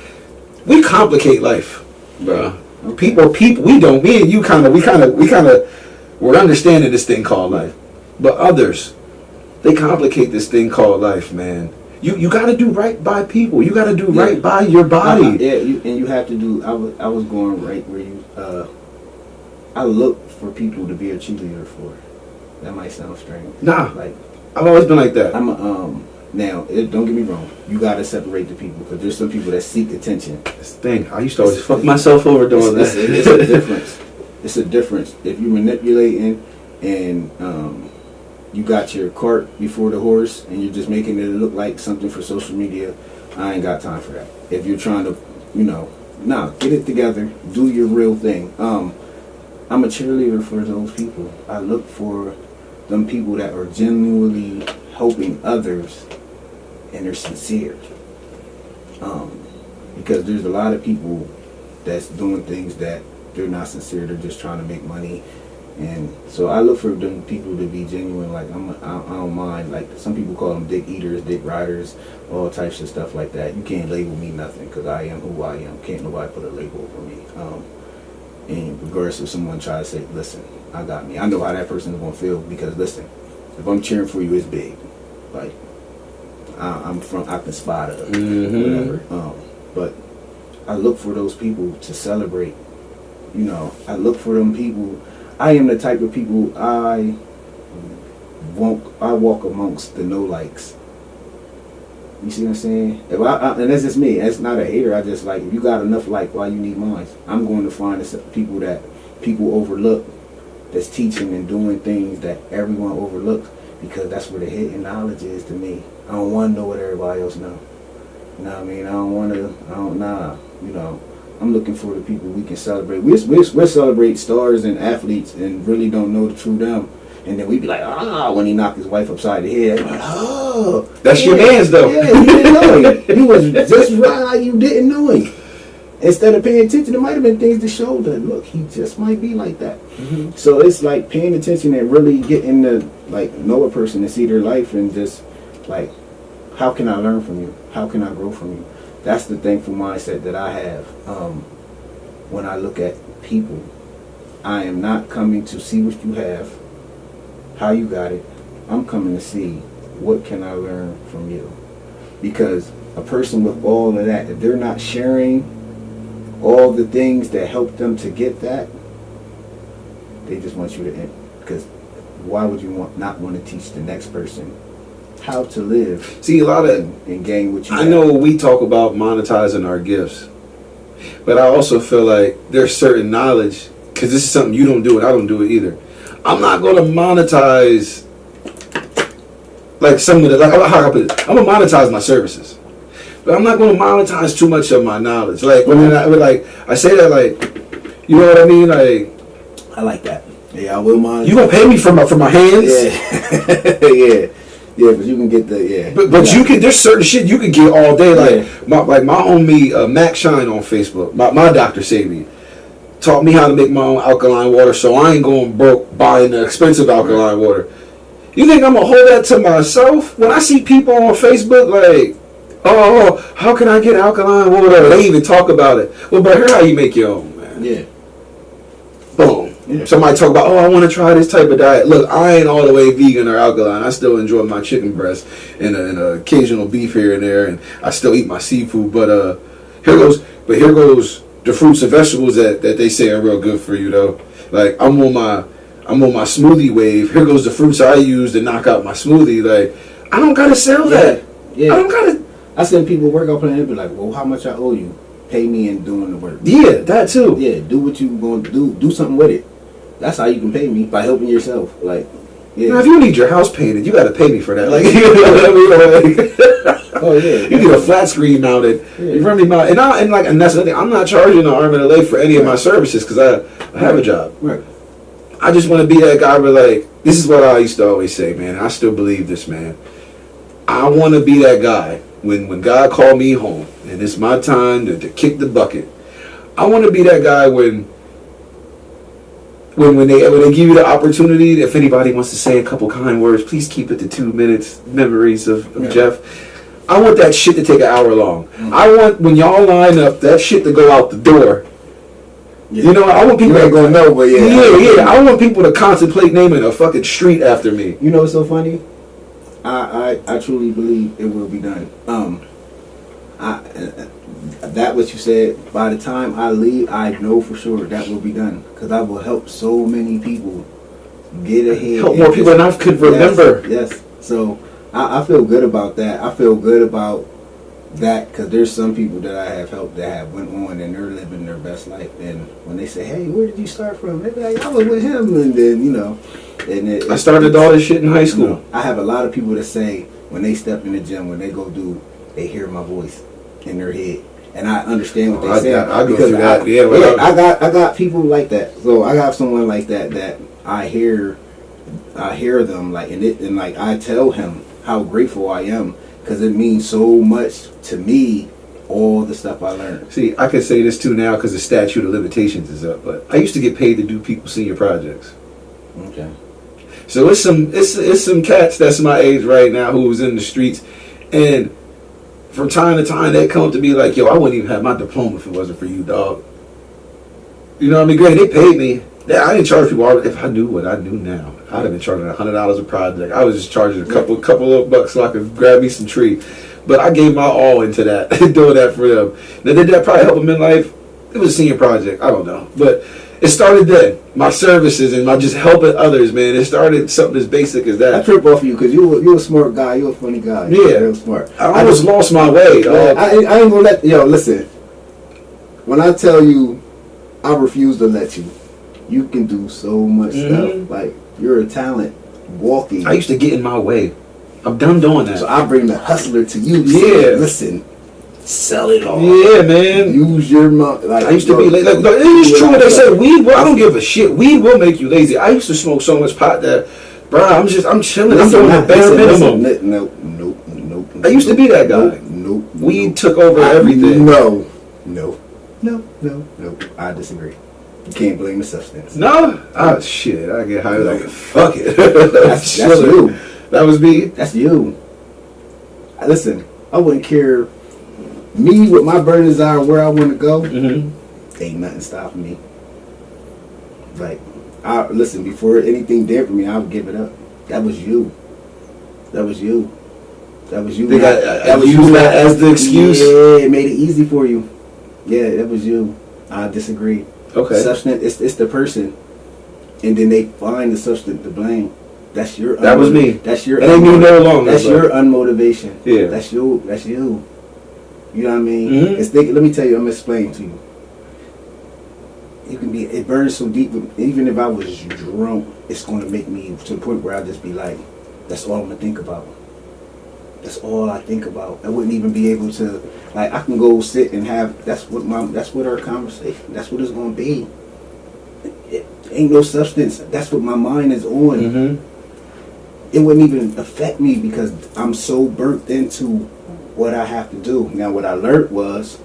we complicate life, bro. People, we don't. Me and you we're understanding this thing called life. But others, they complicate this thing called life, man. You got to do right by people. You got to do right by your body. And you have to do. I was going right where you. I look for people to be a cheerleader for. That might sound strange. Nah, like I've always been like that. Now, don't get me wrong. You got to separate the people because there's some people that seek attention. That's the thing. I used to always fuck myself over doing that. It's a difference. It's a difference. If you're manipulating and you got your cart before the horse and you're just making it look like something for social media, I ain't got time for that. If you're trying to, get it together. Do your real thing. I'm a cheerleader for those people. I look for them people that are genuinely helping others and they're sincere. Because there's a lot of people that's doing things that they're not sincere. They're just trying to make money. And so I look for them people to be genuine. Like I don't mind. Like some people call them dick eaters, dick riders, all types of stuff like that. You can't label me nothing because I am who I am. Can't nobody put a label over me. And regardless if someone tries to say, listen, I got me. I know how that person is going to feel because listen, if I'm cheering for you, it's big. Like I can spot it, whatever. But I look for those people to celebrate. I look for them people. I am the type of people I walk amongst the no likes. You see what I'm saying? If and that's just me. That's not a hater. I just like if you got enough like why you need mine. I'm going to find the people that people overlook. That's teaching and doing things that everyone overlooks because that's where the hidden knowledge is to me. I don't want to know what everybody else know. You know what I mean? I'm looking for the people we can celebrate. We celebrate stars and athletes and really don't know the true them. And then we be like, when he knocked his wife upside the head, like, that's your man's though. Yeah, you didn't know him. He was just right like you didn't know him. Instead of paying attention, there might have been things to show that, look, he just might be like that. Mm-hmm. So it's like paying attention and really getting to know a person and see their life and just like, how can I learn from you? How can I grow from you? That's the thankful mindset that I have. When I look at people, I am not coming to see what you have, how you got it. I'm coming to see what can I learn from you. Because a person with all of that, if they're not sharing all the things that help them to get that, they just want you to end. Because why would you not want to teach the next person how to live? See, a lot of and gain what you I know we talk about monetizing our gifts, but I also feel like there's certain knowledge, because this is something you don't do and I don't do it either. I'm not going to monetize like some of the, like how I put it, I'm going to monetize my services. but I'm not going to monetize too much of my knowledge. Like I say that like, you know what I mean? Like, I like that. Yeah, I will monetize. You gonna pay me for my hands? Yeah, yeah, but you can get the But you can. There's certain shit you can get all day. Like my homie Mac Shine on Facebook. My doctor saved me. Taught me how to make my own alkaline water, so I ain't going broke buying the expensive alkaline water. You think I'm gonna hold that to myself? When I see people on Facebook like, oh, how can I get alkaline water? They even talk about it. Well, but here's how you make your own, man. Yeah. Boom. Yeah. Somebody talk about, oh, I want to try this type of diet. Look, I ain't all the way vegan or alkaline. I still enjoy my chicken breast and an occasional beef here and there, and I still eat my seafood. But here goes the fruits and vegetables that they say are real good for you, though. Like I'm on my smoothie wave. Here goes the fruits I use to knock out my smoothie. Like I don't gotta sell that. Yeah. I don't gotta. I send people workout plan. They be like, well, how much I owe you? Pay me in doing the work. Yeah, that too. Yeah, do what you going to do. Do something with it. That's how you can pay me, by helping yourself. Like, yeah. Now, if you need your house painted, you got to pay me for that. Like, you know what I mean? Like, oh yeah. You get a flat screen mounted. Yeah. You run me mount, and that's the thing. I'm not charging an arm and a leg for any of my services because I have a job. Right. I just want to be that guy where like this is what I used to always say, man. I still believe this, man. I want to be that guy when God called me home and it's my time to kick the bucket. I want to be that guy when they give you the opportunity. If anybody wants to say a couple kind words, please keep it to 2 minutes. Memories of Jeff. I want that shit to take an hour long. Mm-hmm. I want when y'all line up that shit to go out the door. Yeah. You know, I want people ain't gonna know, but yeah. I want people to contemplate naming a fucking street after me. You know what's so funny? I truly believe it will be done. That what you said. By the time I leave, I know for sure that will be done because I will help so many people get ahead. Help more people than I could remember. Yes. So I feel good about that. I feel good about that because there's some people that I have helped that have went on and they're living their best life. And when they say, "Hey, where did you start from?" They be like, "I was with him," and then you know. And I started all this shit in high school. You know, I have a lot of people that say when they step in the gym, when they go they hear my voice in their head. And I understand what they say. I go through that. I got people like that. So I got someone like that I hear them like and like I tell him how grateful I am because it means so much to me. All the stuff I learned. See, I can say this too now because the statute of limitations is up. But I used to get paid to do people's senior projects. Okay. So it's some cats that's my age right now who was in the streets, and from time to time they come up to me like, "Yo, I wouldn't even have my diploma if it wasn't for you, dog." You know what I mean? Great, they paid me. I didn't charge people. If I knew what I knew now, I'd have been charging $100 a project. I was just charging a couple of bucks so I could grab me some tree. But I gave my all into that, doing that for them. Now, did that probably help them in life? It was a senior project. I don't know, but it started then. My services and my just helping others, man. It started something as basic as that. I trip off you because you're a smart guy. You're a funny guy. Yeah, you're real smart. I almost lost my way. I ain't gonna let listen. When I tell you, I refuse to let you. You can do so much stuff. Like you're a talent walking. I used to get in my way. I'm done doing that. So I bring the hustler to you. Yeah. Listen. Sell it all. Yeah, man. Use your money. Like, I used to be like it is true what they say. Weed will, I don't give a shit. Weed will make you lazy. I used to smoke so much pot that, bro, I'm chilling. I'm doing the bare minimum. Nope. I used to be that guy. Nope. Weed took over everything. No. I disagree. You can't blame the substance. No? Oh, shit. I get high like, fuck it. That's you. That was me. That's you. Listen, I wouldn't care. Me, what my burdens are, where I want to go, ain't nothing stopping me. Like, listen, before anything did for me, I would give it up. That was you. That was you. That was you. That was you as the excuse? Yeah, it made it easy for you. Yeah, that was you. I disagree. Okay. Substance, it's the person. And then they find the substance to blame. That's your. That was me. That's your. It ain't me no longer. That's your unmotivation. Yeah. That's you. That's you. You know what I mean? Let me tell you. I'm explaining to you. You can be. It burns so deep. Even if I was drunk, it's going to make me to the point where I just be like, that's all I'm gonna think about. That's all I think about. I wouldn't even be able to, like, I can go sit and have, that's what our conversation, that's what it's going to be. It ain't no substance. That's what my mind is on. Mm-hmm. It wouldn't even affect me because I'm so burnt into what I have to do. Now, what I learned was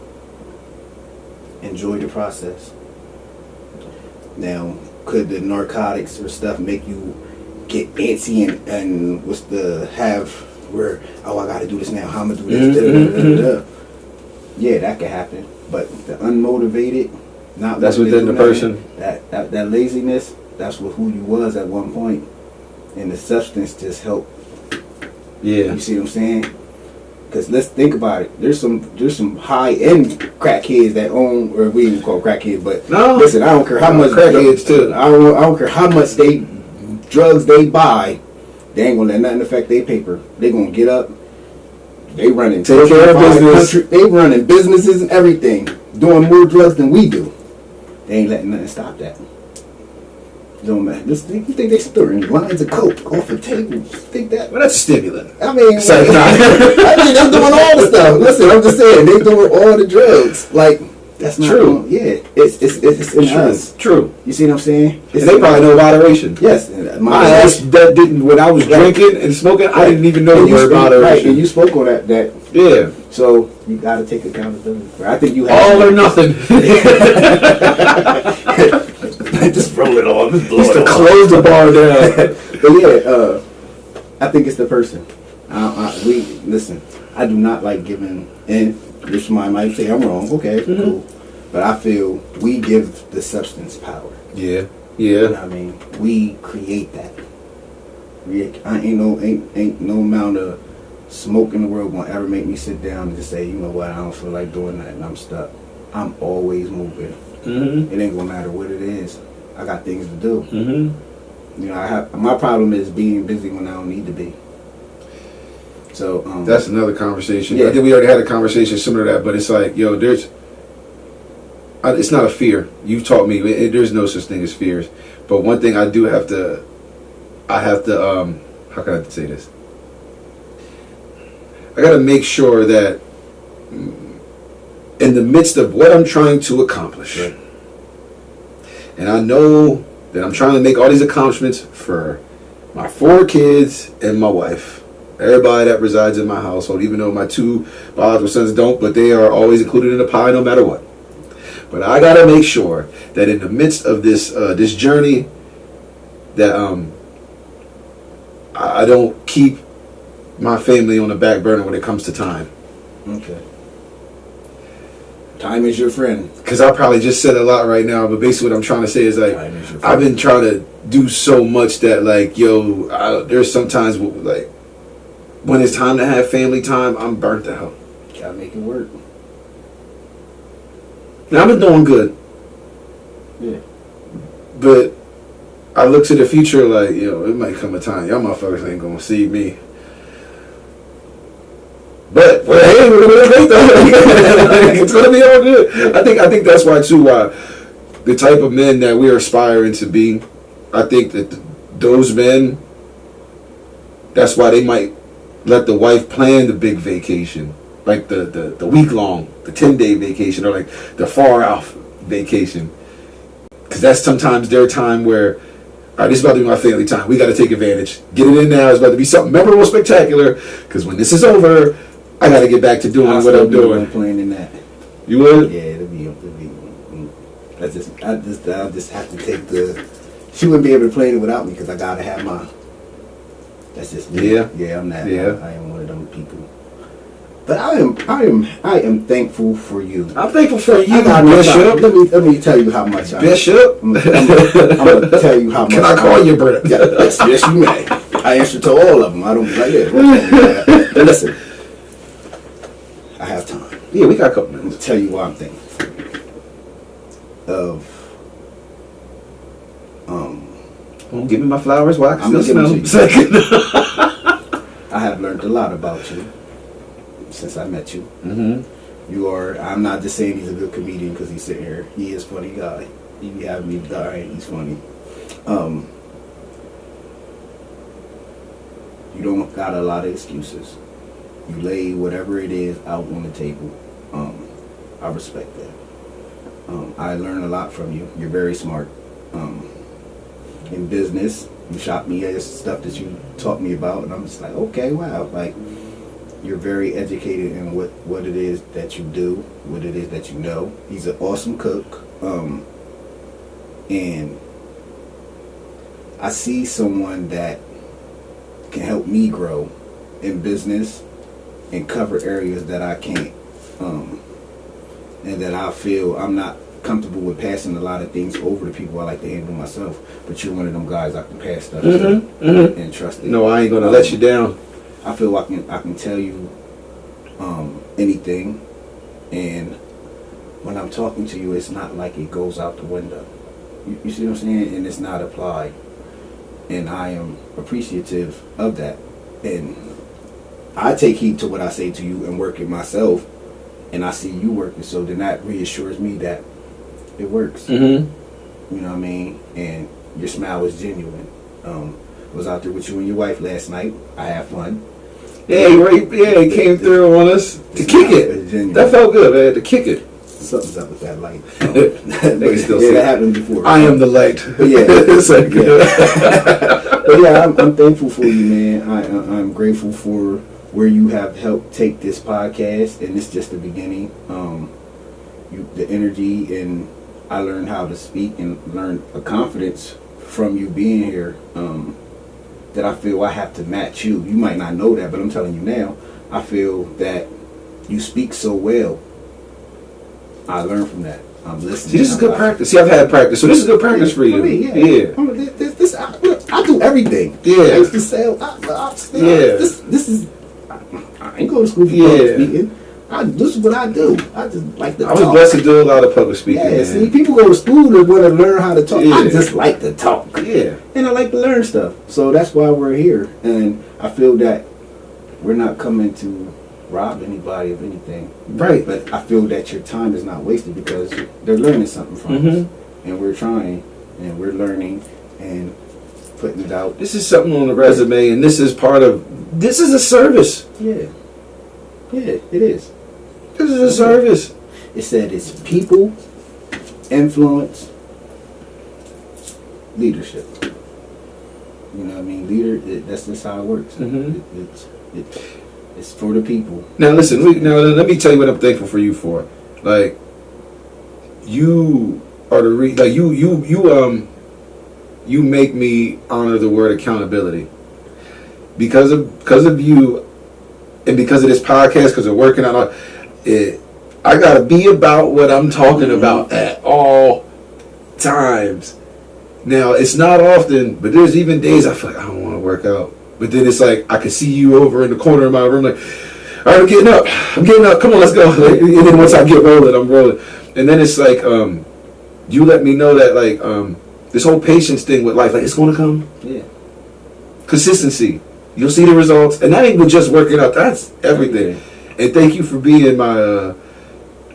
enjoy the process. Now, could the narcotics or stuff make you get antsy and what's the have where, oh, I got to do this now, how I'm going to do this, Mm-hmm. Yeah, that could happen. But the unmotivated, not that's wanting to within do the nothing, person. that laziness, that's what who you was at one point. And the substance just helped. Yeah. You see what I'm saying? Because let's think about it. There's some high end crackheads that own, or we even call crackheads, but No. listen, I don't care how much crackheads too. I don't care how much drugs they buy. They ain't gonna let nothing affect their paper. They gonna get up. They running Take care of business. They running businesses and everything, doing more drugs than we do. They ain't letting nothing stop that. Don't matter. You think they stirring lines of coke off the table? You think that? Well, that's a stimulant. I mean, So, I mean, they're doing all the stuff. Listen, I'm just saying they doing all the drugs. Like that's not True. Yeah, it's in True. us. True. You see what I'm saying? And they probably know moderation. Yes, My ass that didn't when I was Right. drinking and smoking. I didn't even know and the word moderation. Right, and you spoke on that. Yeah. So you got to take accountability. I think you All or nothing. Just roll it off. Just to close the bar down. But yeah, I think it's the person. Listen. I do not like giving, and this somebody might say I'm wrong. Okay, cool. But I feel we give the substance power. Yeah. You know Yeah. what I mean? We create that. Ain't no amount of smoke in the world gonna ever make me sit down and just say, you know what, I don't feel like doing that and I'm stuck. I'm always moving. Mm-hmm. It ain't gonna matter what it is. I got things to do. Mm-hmm. You know, my problem is being busy when I don't need to be. So That's another conversation. Yeah. I think we already had a conversation similar to that, but it's like, yo, it's not a fear. You've taught me there's no such thing as fears. But one thing I do have to, how can I say this? I got to make sure that in the midst of what I'm trying to accomplish, right. and I know that I'm trying to make all these accomplishments for my 4 kids and my wife, everybody that resides in my household, even though my 2 biological sons don't, but they are always included in the pie no matter what. But I got to make sure that in the midst of this this journey, that I don't keep my family on the back burner when it comes to time. Okay. Time is your friend. Because I probably just said a lot right now, but basically what I'm trying to say is like, Time is your friend. I've been trying to do so much that like, yo, there's sometimes like, when it's time to have family time, I'm burnt out. Gotta make it work. Now I've been doing good. Yeah. But I look to the future like, it might come a time y'all motherfuckers ain't gonna see me. But hey, we're gonna make that. It's gonna be all good. I think that's why too. The type of men that we're aspiring to be, I think that those men. That's why they might let the wife plan the big vacation, like the week long, the 10-day vacation, or like the far out vacation, because that's sometimes their time where. All right, this is about to be my family time. We got to take advantage. Get it in now. It's about to be something memorable, spectacular. Because when this is over, I got to get back to doing what I'm doing. Playing that. You would? Yeah, it'll be. I'll just have to take the. She wouldn't be able to play it without me because I gotta have my. That's just me. Yeah. Yeah, I'm not. Yeah. I am one of them people. But I am thankful for you. I'm thankful for you, Bishop. Bishop. Let me tell you how much I. Bishop. I'm gonna tell you how much. Can I call you brother? Yes, you may. I answer to all of them. I don't like it. But listen, I have time. Yeah, we got a couple I'm minutes. gonna tell you why I'm thankful of. Don't give me my flowers while I I'm can still gonna smell give them. them I have learned a lot about you since I met you. Mm-hmm. You are. I'm not just saying he's a good comedian because he's sitting here. He is a funny guy. He be having me dying. He's funny. You don't got a lot of excuses. You lay whatever it is out on the table. I respect that. I learn a lot from you. You're very smart. In business, you shot me as stuff that you taught me about, and I'm just like, okay, wow. Like, you're very educated in what it is that you do, what it is that you know. He's an awesome cook. And I see someone that can help me grow in business and cover areas that I can't. And that I feel I'm not comfortable with passing a lot of things over to people. I like to handle myself. But you're one of them guys I can pass stuff to and trust it. No, I ain't gonna let you down. I feel I can tell you anything, and when I'm talking to you, it's not like it goes out the window. You see what I'm saying? And it's not applied. And I am appreciative of that. And I take heed to what I say to you and work it myself. And I see you working, so then that reassures me that it works. You know what I mean? And your smile is genuine. I was out there with you and your wife last night. I had fun. Yeah, he came through on us to kick it. That felt good, man. To kick it. Something's up with that light. That happened before. I am the light. But yeah, it's like, but yeah, I'm thankful for you, man. I'm grateful for where you have helped take this podcast, and it's just the beginning. The energy, and I learned how to speak and learn a confidence from you being here. That I feel I have to match you. You might not know that, but I'm telling you now. I feel that you speak so well. I learn from that. I'm listening. See, this is good practice. See, I've had practice, so this is good practice for you. Yeah. I do everything. Yeah. I used to sell. This is. I ain't go to school for public speaking. This is what I do. I just like to talk. I was blessed to do a lot of public speaking. Yeah, man. see, people go to school to want to learn how to talk. Yeah. I just like to talk. Yeah. And I like to learn stuff. So that's why we're here. And I feel that we're not coming to rob anybody of anything. Right. But I feel that your time is not wasted because they're learning something from us. And we're trying and we're learning and putting it out. This is something on the resume, and this is a service. Yeah. Yeah, it is. This is a service. It said it's people, influence, leadership. You know what I mean? That's just how it works. It's for the people. Now listen, let me tell you what I'm thankful for you for. Like, you are you make me honor the word accountability. Because of you, and because of this podcast, because of working on it, I gotta be about what I'm talking about at all times. Now, it's not often, but there's even days I feel like I don't want to work out. But then it's like I can see you over in the corner of my room, like, all right, I'm getting up. Come on, let's go. Like, and then once I get rolling, I'm rolling. And then it's like, you let me know that, like, this whole patience thing with life, like, it's going to come. Yeah. Consistency. You'll see the results. And that ain't even just working out. That's everything. And thank you for being my,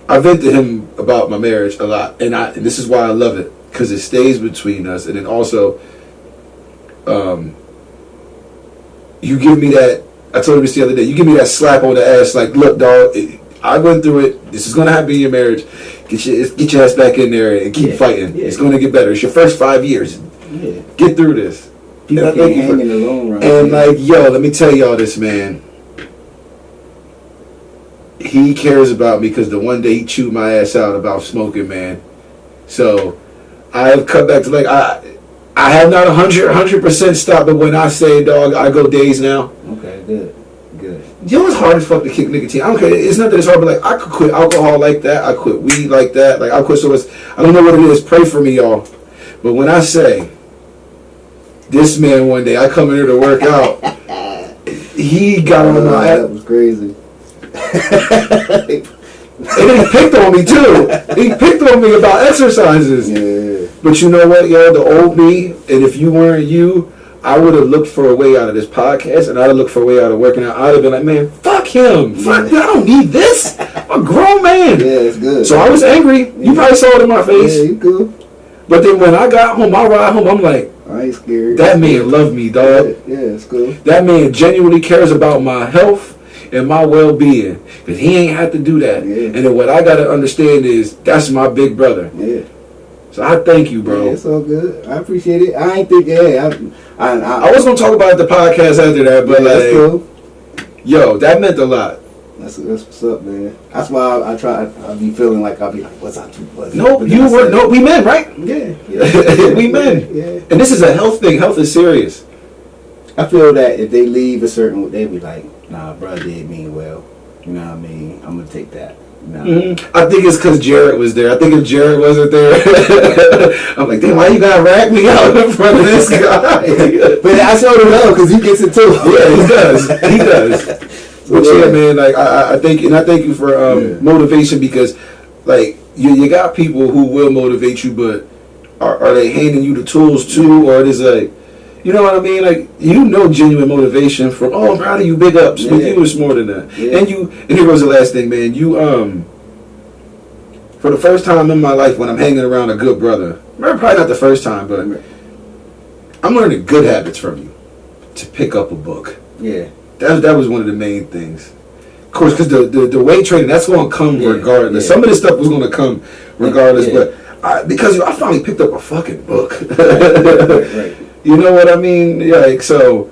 I vent to him about my marriage a lot. And this is why I love it. Because it stays between us. And then also, you give me that, I told him this the other day, you give me that slap on the ass, like, look, dog, I went through it. This is going to happen in your marriage. Get your ass back in there and keep fighting. Yeah. It's going to get better. It's your first 5 years. Yeah. Get through this. People can't hang in the long run. And, like, yo, let me tell y'all this, man. He cares about me because the one day he chewed my ass out about smoking, man. So, I have cut back to, like, I have not 100% stopped, but when I say, dog, I go days now. Okay, good. You know, it's hard as fuck to kick nicotine. I don't care. It's not that it's hard, but like I could quit alcohol like that. I quit weed like that. Like I quit so much. I don't know what it is. Pray for me, y'all. But when I say this man one day, I come in here to work out. He got on my ass. That was crazy. And he picked on me too. He picked on me about exercises. Yeah. But you know what, yo? The old me, and if you weren't you, I would have looked for a way out of this podcast, and I'd have looked for a way out of working out. I'd have been like, man, fuck him. Fuck, I don't need this. I'm a grown man. Yeah, it's good. So I was angry. You probably saw it in my face. Yeah, you good. But then when I got home, I ride home, I'm like, I ain't scared. That man loved me, dog. Yeah, it's cool. That man genuinely cares about my health and my well-being. Because he ain't had to do that. Yeah. And then what I got to understand is that's my big brother. Yeah. So I thank you, bro. Yeah, it's all good. I appreciate it. I ain't think, I was going to talk about the podcast after that, but that's like, cool. yo, that meant a lot. That's what's up, man. That's why I be feeling like I'll be like, what's up? No, we men, right? Yeah. We men. Yeah. And this is a health thing. Health is serious. I feel that if they leave a certain, they be like, nah, bro, did mean well. You know what I mean? I'm gonna take that. You know? Mm-hmm. I think it's because Jared was there. I think if Jared wasn't there, I'm like, damn, why you gotta rag me out in front of this guy? But I showed him love because he gets it too. Yeah, he does. He does. But yeah, man, like I thank you for motivation, because like you got people who will motivate you, but are they handing you the tools too, or it is like, you know what I mean? Like, you know, genuine motivation from, oh, I'm proud of you, big ups. But you was more than that. Yeah. And here goes the last thing, man. You for the first time in my life when I'm hanging around a good brother, probably not the first time, but I'm learning good habits from you. To pick up a book. Yeah. That was one of the main things. Of course, because the weight training, that's going to come regardless. Yeah. Some of this stuff was going to come regardless, Yeah. but because I finally picked up a fucking book. Right. You know what I mean? Yeah, like, so,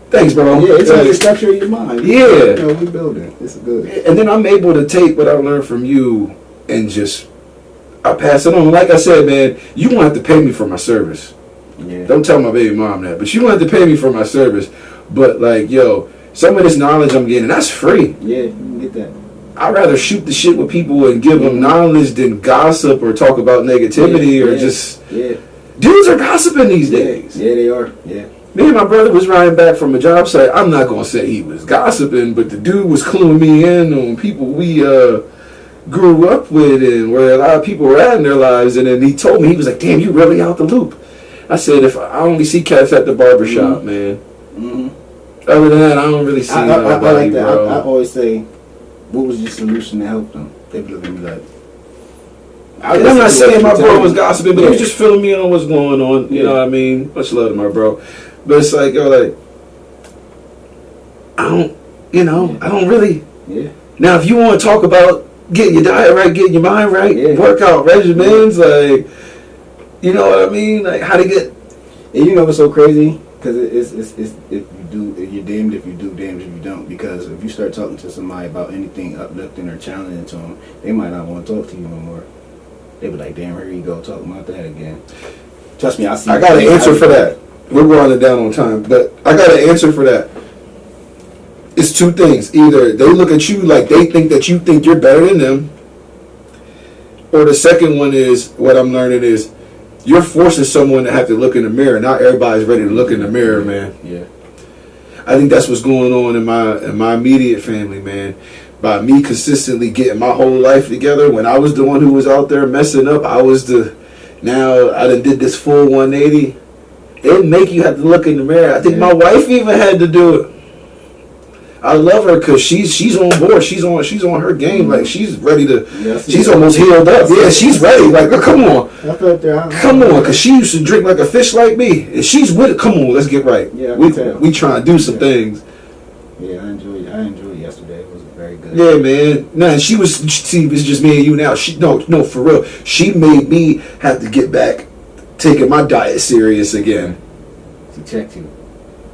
thanks, bro. Yeah, it's like the structure of your mind. Yeah. You know, we building. It's good. And then I'm able to take what I learned from you and just, I pass it on. Like I said, man, you won't have to pay me for my service. Yeah. Don't tell my baby mom that, but you won't have to pay me for my service. But, like, yo, some of this knowledge I'm getting, that's free. Yeah, you can get that. I'd rather shoot the shit with people and give them knowledge than gossip or talk about negativity or just... Yeah. Dudes are gossiping these days. Yeah, they are. Yeah. Me and my brother was riding back from a job site. I'm not going to say he was gossiping, but the dude was cluing me in on people we grew up with and where a lot of people were at in their lives. And then he told me, he was like, damn, you really out the loop. I said, if I only see cats at the barbershop, man. Mm-hmm. Other than that, I don't really see nobody, I like that. bro. I always say, what was your solution to help them? They be looking at me like... I'm not saying my bro was gossiping, but he was just filling me in on what's going on. You know what I mean? Much love to my bro. But it's like, yo, like, I don't really. Yeah. Now, if you want to talk about getting your diet right, getting your mind right, workout regimens, like, you know what I mean? Like, how to get. And you know what's so crazy? Because it's if you do, you're damned if you do, damned if you don't. Because if you start talking to somebody about anything uplifting or challenging to them, they might not want to talk to you no more. They be like, damn, here you go, talking about that again. Trust me, I see. I got an answer for that. We're running down on time, but I got an answer for that. It's two things. Either they look at you like they think that you think you're better than them, or the second one is, what I'm learning is, you're forcing someone to have to look in the mirror. Not everybody's ready to look in the mirror, man. Yeah. I think that's what's going on in my immediate family, man. By me consistently getting my whole life together, when I was the one who was out there messing up, now I done did this full 180. It'll make you have to look in the mirror. I think my wife even had to do it. I love her because she's on board. She's on her game. Like, she's ready to. She's almost healed up. Yeah, she's ready. Like, come on, come on. Because she used to drink like a fish like me, and she's with it. Come on, let's get right. Yeah, we trying to do some things. Yeah, I enjoyed yesterday. It was very good. Yeah, man. Nah, it's just me and you now. No, for real. She made me have to get back taking my diet serious again. She checked you.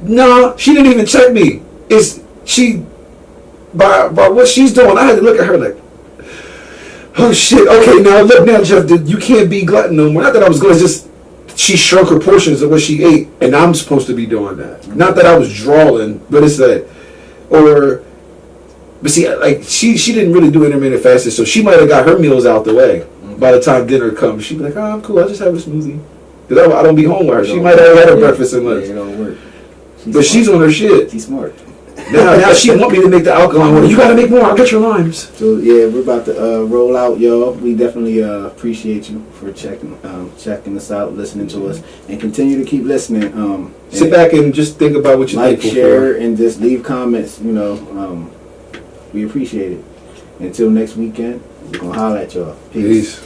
No, she didn't even check me. By what she's doing, I had to look at her like, oh shit, okay, now look now, Jeff, you can't be glutton no more. Not that I was glutton, just she shrunk her portions of what she ate, and I'm supposed to be doing that. Not that I was drawing, but it's that, but see, like, she didn't really do intermittent fasting, so she might have got her meals out the way. By the time dinner comes, she'd be like, oh, I'm cool, I just have a smoothie. Because I don't be home with her. She might have had her breakfast and lunch. Yeah, it don't work. She's on her shit. She's smart. Now she want me to make the alkaline water. You gotta make more. I'll get your limes. So yeah, we're about to roll out, y'all. We definitely appreciate you for checking us out, listening to us, and continue to keep listening. Sit back and just think about what you like, thankful share, for. and just leave comments. You know, we appreciate it. Until next weekend, we're gonna holler at y'all. Peace.